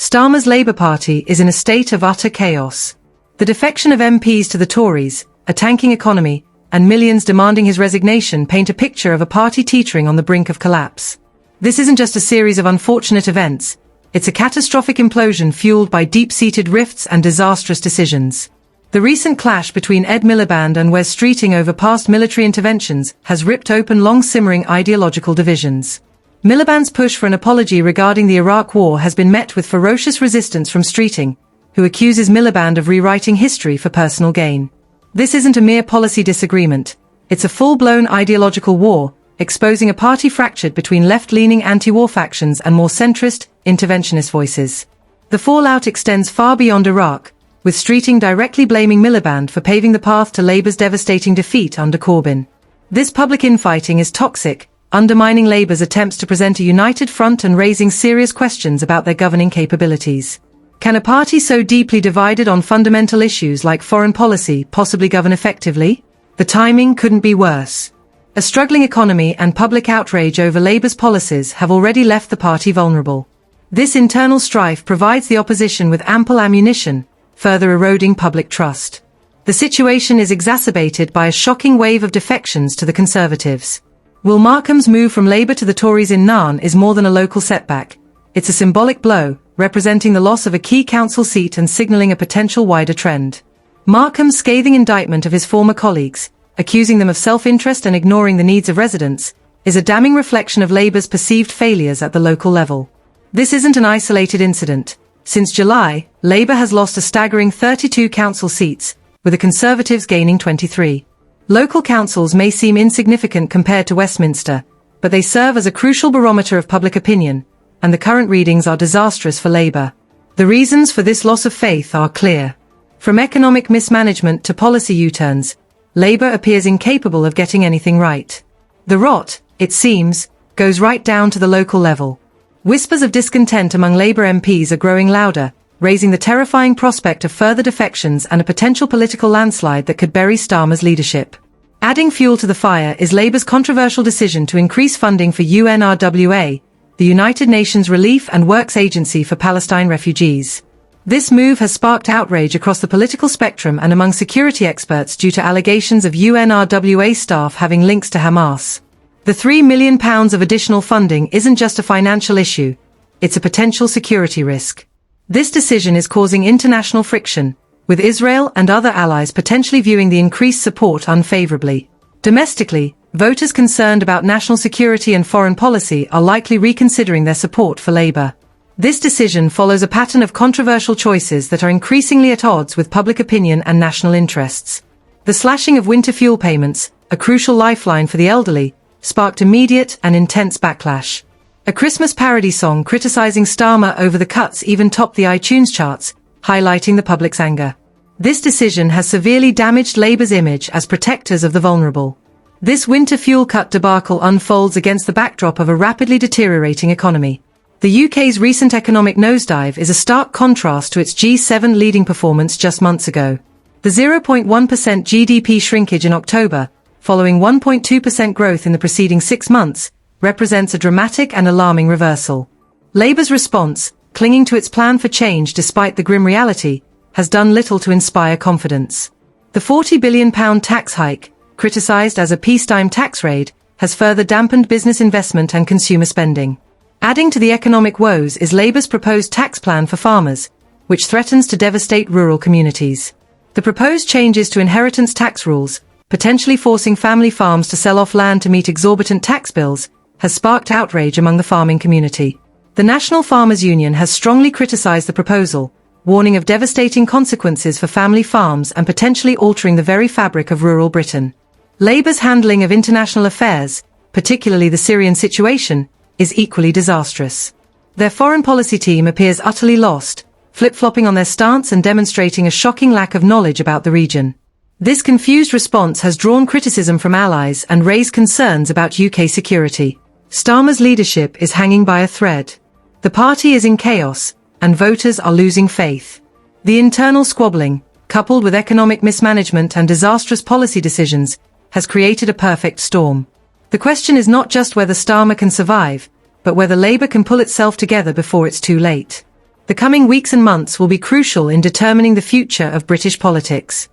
Starmer's Labour Party is in a state of utter chaos. The defection of MPs to the Tories, a tanking economy, and millions demanding his resignation paint a picture of a party teetering on the brink of collapse. This isn't just a series of unfortunate events, it's a catastrophic implosion fueled by deep-seated rifts and disastrous decisions. The recent clash between Ed Miliband and Wes Streeting over past military interventions has ripped open long-simmering ideological divisions. Miliband's push for an apology regarding the Iraq War has been met with ferocious resistance from Streeting, who accuses Miliband of rewriting history for personal gain. This isn't a mere policy disagreement, it's a full-blown ideological war, exposing a party fractured between left-leaning anti-war factions and more centrist, interventionist voices. The fallout extends far beyond Iraq, with Streeting directly blaming Miliband for paving the path to Labour's devastating defeat under Corbyn. This public infighting is toxic, undermining Labour's attempts to present a united front and raising serious questions about their governing capabilities. Can a party so deeply divided on fundamental issues like foreign policy possibly govern effectively? The timing couldn't be worse. A struggling economy and public outrage over Labour's policies have already left the party vulnerable. This internal strife provides the opposition with ample ammunition, further eroding public trust. The situation is exacerbated by a shocking wave of defections to the Conservatives. Will Markham's move from Labour to the Tories in Nairn is more than a local setback. It's a symbolic blow, representing the loss of a key council seat and signalling a potential wider trend. Markham's scathing indictment of his former colleagues, accusing them of self-interest and ignoring the needs of residents, is a damning reflection of Labour's perceived failures at the local level. This isn't an isolated incident. Since July, Labour has lost a staggering 32 council seats, with the Conservatives gaining 23. Local councils may seem insignificant compared to Westminster, but they serve as a crucial barometer of public opinion, and the current readings are disastrous for Labour. The reasons for this loss of faith are clear. From economic mismanagement to policy U-turns, Labour appears incapable of getting anything right. The rot, it seems, goes right down to the local level. Whispers of discontent among Labour MPs are growing louder, raising the terrifying prospect of further defections and a potential political landslide that could bury Starmer's leadership. Adding fuel to the fire is Labour's controversial decision to increase funding for UNRWA, the United Nations Relief and Works Agency for Palestine Refugees. This move has sparked outrage across the political spectrum and among security experts due to allegations of UNRWA staff having links to Hamas. The £3 million of additional funding isn't just a financial issue, it's a potential security risk. This decision is causing international friction, with Israel and other allies potentially viewing the increased support unfavorably. Domestically, voters concerned about national security and foreign policy are likely reconsidering their support for Labour. This decision follows a pattern of controversial choices that are increasingly at odds with public opinion and national interests. The slashing of winter fuel payments, a crucial lifeline for the elderly, sparked immediate and intense backlash. A Christmas parody song criticizing Starmer over the cuts even topped the iTunes charts, highlighting the public's anger. This decision has severely damaged Labour's image as protectors of the vulnerable. This winter fuel cut debacle unfolds against the backdrop of a rapidly deteriorating economy. The UK's recent economic nosedive is a stark contrast to its G7 leading performance just months ago. The 0.1% GDP shrinkage in October, following 1.2% growth in the preceding 6 months, represents a dramatic and alarming reversal. Labour's response, clinging to its plan for change despite the grim reality, has done little to inspire confidence. The £40 billion tax hike, criticised as a peacetime tax raid, has further dampened business investment and consumer spending. Adding to the economic woes is Labour's proposed tax plan for farmers, which threatens to devastate rural communities. The proposed changes to inheritance tax rules, potentially forcing family farms to sell off land to meet exorbitant tax bills, has sparked outrage among the farming community. The National Farmers Union has strongly criticised the proposal, warning of devastating consequences for family farms and potentially altering the very fabric of rural Britain. Labour's handling of international affairs, particularly the Syrian situation, is equally disastrous. Their foreign policy team appears utterly lost, flip-flopping on their stance and demonstrating a shocking lack of knowledge about the region. This confused response has drawn criticism from allies and raised concerns about UK security. Starmer's leadership is hanging by a thread. The party is in chaos, and voters are losing faith. The internal squabbling, coupled with economic mismanagement and disastrous policy decisions, has created a perfect storm. The question is not just whether Starmer can survive, but whether Labour can pull itself together before it's too late. The coming weeks and months will be crucial in determining the future of British politics.